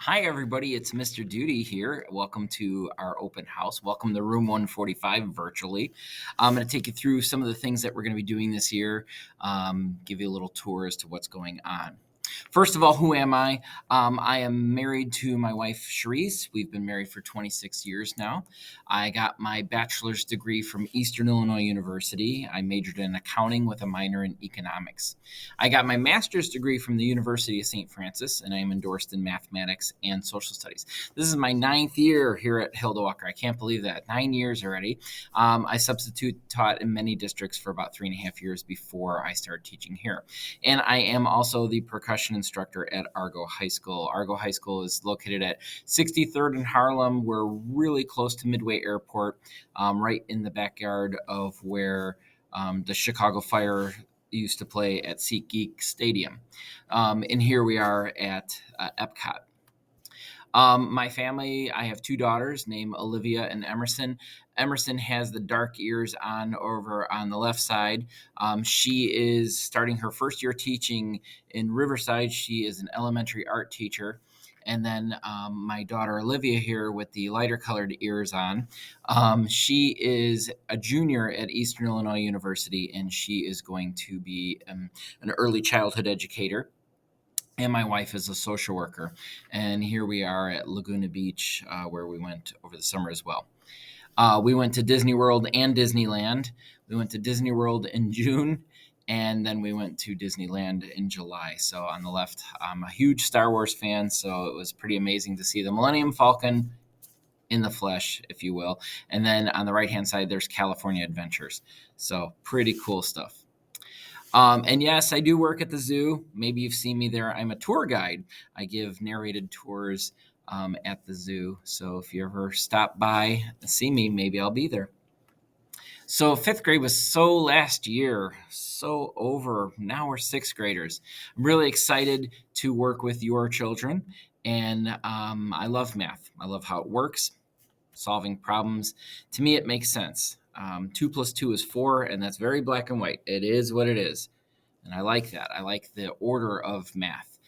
Hi, everybody. It's Mr. Doody here. Welcome to our open house. Welcome to room 145 virtually. I'm going to take you through some of the things that we're going to be doing this year, give you a little tour as to what's going on. First of all, who am I? I am married to my wife, Cherise. We've been married for 26 years now. I got my bachelor's degree from Eastern Illinois University. I majored in accounting with a minor in economics. I got my master's degree from the University of St. Francis, and I am endorsed in mathematics and social studies. This is my ninth year here at Hilda Walker. I can't believe that. 9 years already. I substitute taught in many districts for about 3.5 years before I started teaching here. And I am also the percussion instructor at Argo High School. Argo High School is located at 63rd in Harlem. We're really close to Midway Airport, right in the backyard of where the Chicago Fire used to play at SeatGeek Stadium. And here we are at Epcot. My family, I have two daughters named Olivia and Emerson. Emerson has the dark ears on over on the left side. She is starting her first year teaching in Riverside. She is an elementary art teacher. And then my daughter Olivia here with the lighter colored ears on. She is a junior at Eastern Illinois University, and she is going to be an early childhood educator. And my wife is a social worker. And here we are at Laguna Beach, where we went over the summer as well. We went to Disney World and Disneyland. We went to Disney World in June, and then we went to Disneyland in July. So on the left, I'm a huge Star Wars fan, so it was pretty amazing to see the Millennium Falcon in the flesh, if you will. And then on the right-hand side, there's California Adventures. So pretty cool stuff. And yes, I do work at the zoo. Maybe you've seen me there. I'm a tour guide. I give narrated tours at the zoo. So if you ever stop by and see me, maybe I'll be there. So fifth grade was so last year, so over. Now we're sixth graders. I'm really excited to work with your children. And I love math. I love how it works, solving problems. To me, it makes sense. 2 + 2 is 4, and that's very black and white. It is what it is. And I like that. I like the order of math.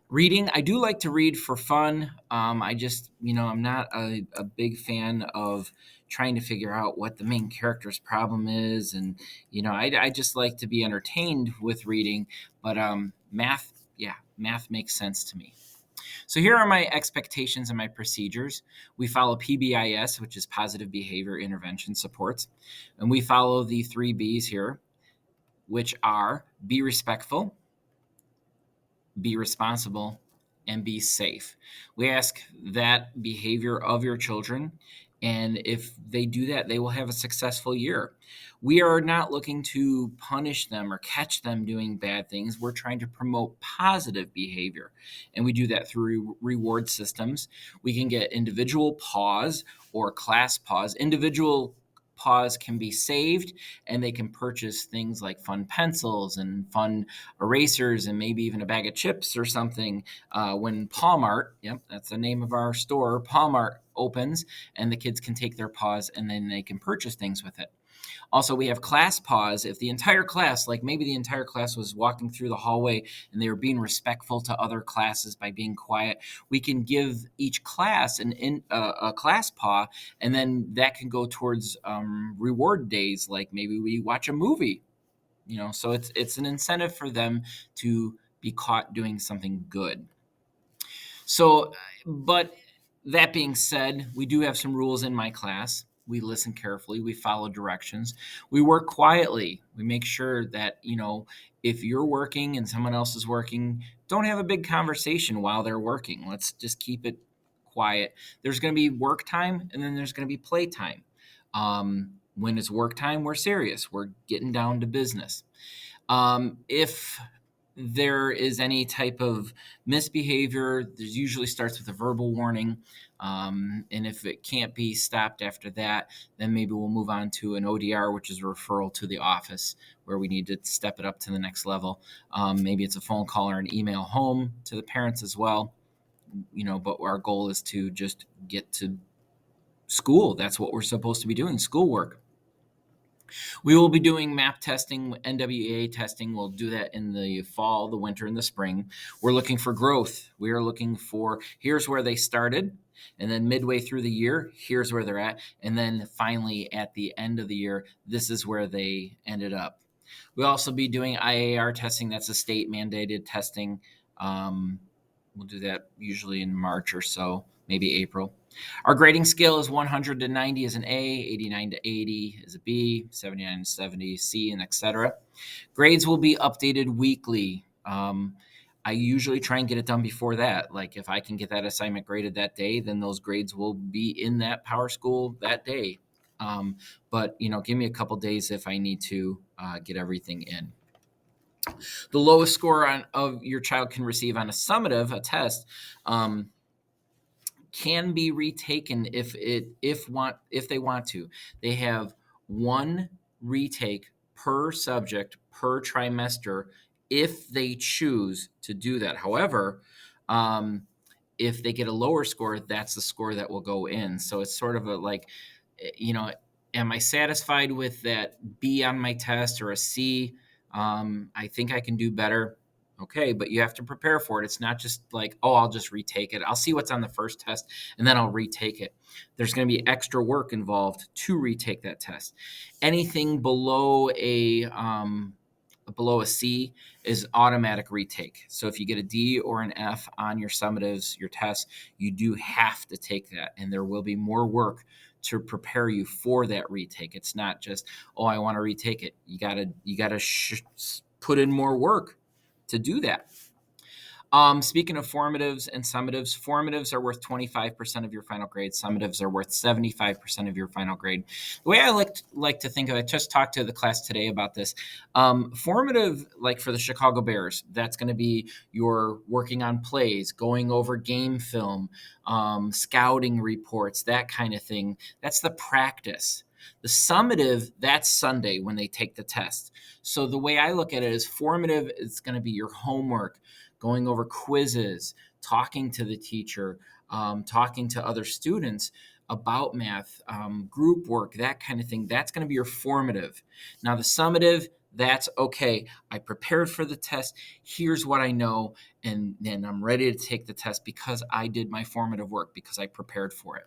Reading, I do like to read for fun. I just, I'm not a big fan of trying to figure out what the main character's problem is. And, I just like to be entertained with reading. But math, yeah, math makes sense to me. So here are my expectations and my procedures. We follow PBIS, which is Positive Behavior Intervention Supports. And we follow the 3 Bs here, which are be respectful, be responsible, and be safe. We ask that behavior of your children, and if they do that, they will have a successful year. We are not looking to punish them or catch them doing bad things. We're trying to promote positive behavior, and we do that through reward systems. We can get individual pause or class pause. Individual pause can be saved, and they can purchase things like fun pencils and fun erasers and maybe even a bag of chips or something when Palmart, yep, that's the name of our store, Palmart opens, and the kids can take their pause and then they can purchase things with it. Also, we have class pause. If the entire class, like maybe the entire class was walking through the hallway and they were being respectful to other classes by being quiet, we can give each class a class pause, and then that can go towards reward days, like maybe we watch a movie. So it's an incentive for them to be caught doing something good. So, but that being said, we do have some rules in my class. We listen carefully. We follow directions. We work quietly. We make sure that, if you're working and someone else is working, don't have a big conversation while they're working. Let's just keep it quiet. There's going to be work time, and then there's going to be play time. When it's work time, we're serious. We're getting down to business. If there is any type of misbehavior, there's usually starts with a verbal warning. And if it can't be stopped after that, then maybe we'll move on to an ODR, which is a referral to the office, where we need to step it up to the next level. Maybe it's a phone call or an email home to the parents as well. But our goal is to just get to school. That's what we're supposed to be doing, schoolwork. We will be doing MAP testing, NWEA testing. We'll do that in the fall, the winter, and the spring. We're looking for growth. We are looking for here's where they started, and then midway through the year, here's where they're at, and then finally at the end of the year, this is where they ended up. We'll also be doing IAR testing. That's a state mandated testing. Um, we'll do that usually in March or so, maybe April. Our grading scale is 100 to 90 is an A, 89 to 80 is a B, 79 to 70 C, and etc. Grades will be updated weekly. I usually try and get it done before that. Like if I can get that assignment graded that day, then those grades will be in that Power School that day. But give me a couple days if I need to get everything in. The lowest score of your child can receive on a summative, a test, can be retaken if they want to. They have one retake per subject per trimester if they choose to do that. However, if they get a lower score, that's the score that will go in. So it's sort of a like, am I satisfied with that B on my test or a C? I think I can do better. Okay, but you have to prepare for it. It's not just like, oh, I'll just retake it. I'll see what's on the first test and then I'll retake it. There's going to be extra work involved to retake that test. Anything below a C is automatic retake. So if you get a D or an F on your summatives, your tests, you do have to take that, and there will be more work to prepare you for that retake. It's not just, oh, I want to retake it. You gotta put in more work to do that. Speaking of formatives and summatives are worth 25% of your final grade. Summatives are worth 75% of your final grade. The way I like to think of it, I just talked to the class today about this. Formative, like for the Chicago Bears, that's going to be your working on plays, going over game film, scouting reports, that kind of thing. That's the practice. The summative, that's Sunday when they take the test. So the way I look at it is formative is going to be your homework, going over quizzes, talking to the teacher, talking to other students about math, group work, that kind of thing. That's going to be your formative. Now, the summative, that's okay. I prepared for the test. Here's what I know. And then I'm ready to take the test because I did my formative work, because I prepared for it.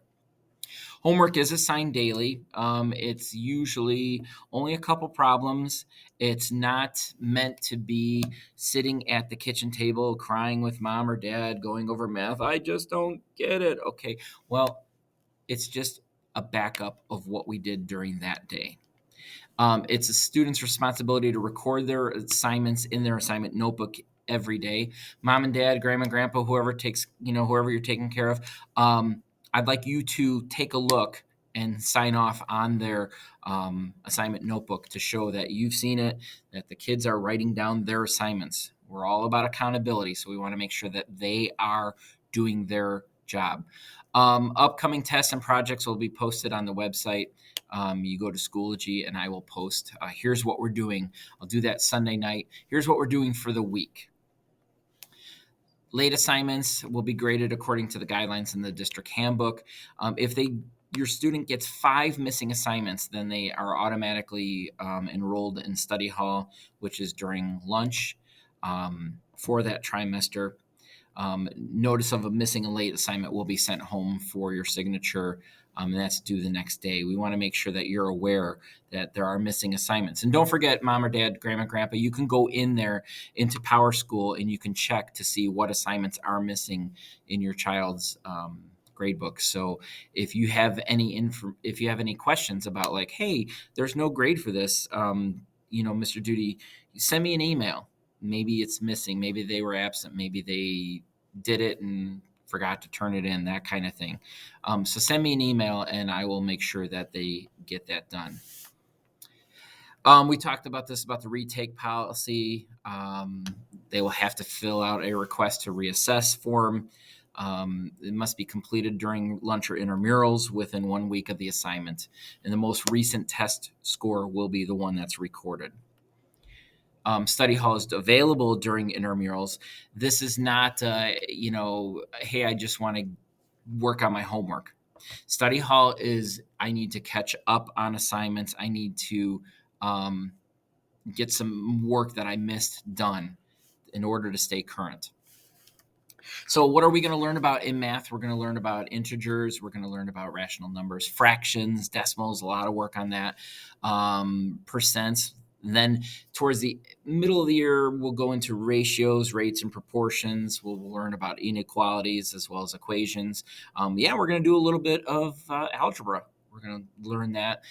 Homework is assigned daily. It's usually only a couple problems. It's not meant to be sitting at the kitchen table crying with mom or dad, going over math. I just don't get it. Okay, well, it's just a backup of what we did during that day. It's a student's responsibility to record their assignments in their assignment notebook every day. Mom and dad, grandma and grandpa, whoever you're taking care of, I'd like you to take a look and sign off on their assignment notebook to show that you've seen it, that the kids are writing down their assignments. We're all about accountability, so we want to make sure that they are doing their job. Upcoming tests and projects will be posted on the website. You go to Schoology and I will post, here's what we're doing. I'll do that Sunday night. Here's what we're doing for the week. Late assignments will be graded according to the guidelines in the district handbook. If your student gets 5 missing assignments, then they are automatically enrolled in study hall, which is during lunch for that trimester. Notice of a missing and late assignment will be sent home for your signature, and that's due the next day. We want to make sure that you're aware that there are missing assignments. And don't forget, mom or dad, grandma, grandpa, you can go in there into Power School and you can check to see what assignments are missing in your child's grade book. So if you have any questions about like, hey, there's no grade for this, Mr. Doody, send me an email. Maybe it's missing. Maybe they were absent. Maybe they did it and forgot to turn it in, that kind of thing. So send me an email and I will make sure that they get that done. We talked about the retake policy. They will have to fill out a request to reassess form. It must be completed during lunch or intramurals within 1 week of the assignment. And the most recent test score will be the one that's recorded. Study hall is available during intramurals. This is not, hey, I just want to work on my homework. Study hall is I need to catch up on assignments. I need to get some work that I missed done in order to stay current. So what are we going to learn about in math? We're going to learn about integers. We're going to learn about rational numbers, fractions, decimals, a lot of work on that, percents. And then towards the middle of the year, we'll go into ratios, rates, and proportions. We'll learn about inequalities as well as equations. We're going to do a little bit of algebra. We're going to learn that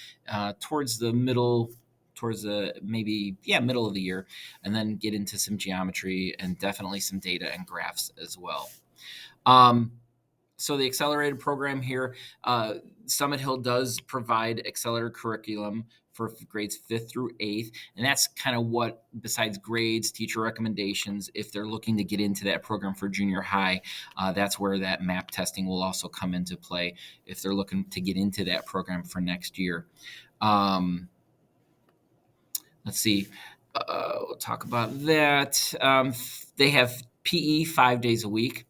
towards the middle, towards the middle of the year, and then get into some geometry and definitely some data and graphs as well. So the accelerated program here, Summit Hill does provide accelerated curriculum for grades 5th through 8th. And that's kind of what, besides grades, teacher recommendations, if they're looking to get into that program for junior high, that's where that MAP testing will also come into play if they're looking to get into that program for next year. Let's see. We'll talk about that. They have PE 5 days a week.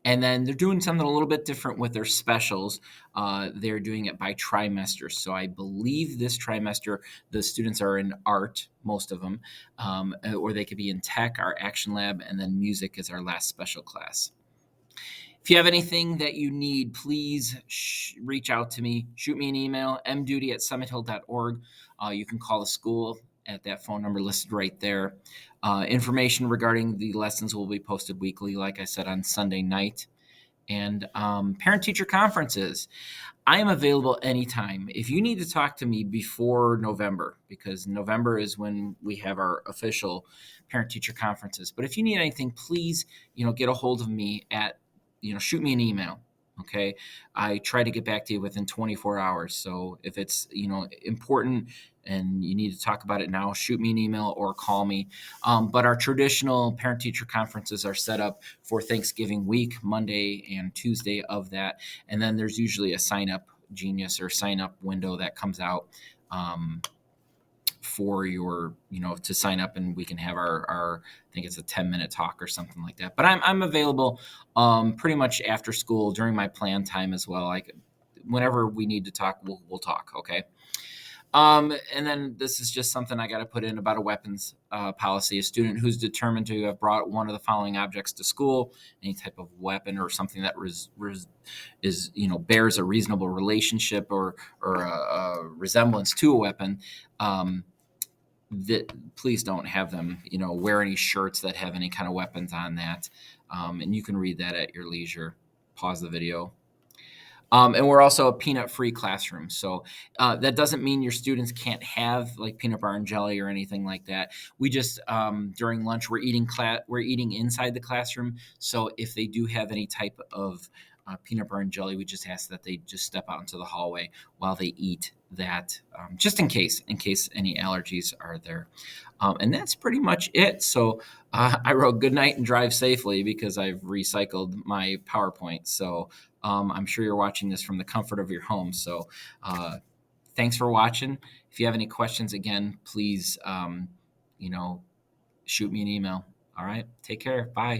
And then they're doing something a little bit different with their specials. They're doing it by trimester. So I believe this trimester, the students are in art, most of them, or they could be in tech, our action lab, and then music is our last special class. If you have anything that you need, please reach out to me. Shoot me an email, mdoody@summithill.org. You can call the school at that phone number listed right there. Information regarding the lessons will be posted weekly, like I said, on Sunday night. And parent-teacher conferences. I am available anytime. If you need to talk to me before November, because November is when we have our official parent-teacher conferences. But if you need anything, please, get a hold of me at, shoot me an email. Okay. I try to get back to you within 24 hours. So if it's, important and you need to talk about it now, shoot me an email or call me. But our traditional parent-teacher conferences are set up for Thanksgiving week, Monday and Tuesday of that. And then there's usually a sign-up Genius or sign-up window that comes out for your, to sign up, and we can have our I think it's a 10-minute talk or something like that. But I'm available pretty much after school during my plan time as well. Like whenever we need to talk, we'll talk. Okay. And then this is just something I got to put in about a weapons policy. A student who's determined to have brought one of the following objects to school, any type of weapon or something that is bears a reasonable relationship or a resemblance to a weapon, that please don't have them wear any shirts that have any kind of weapons on that. And you can read that at your leisure. Pause the video. And we're also a peanut-free classroom. So that doesn't mean your students can't have like peanut butter and jelly or anything like that. We just, during lunch, we're eating inside the classroom. So if they do have any type of peanut butter and jelly, we just ask that they just step out into the hallway while they eat that, just in case any allergies are there. And that's pretty much it. So I wrote good night and drive safely because I've recycled my PowerPoint. So I'm sure you're watching this from the comfort of your home. So thanks for watching. If you have any questions, again, please, shoot me an email. All right. Take care. Bye.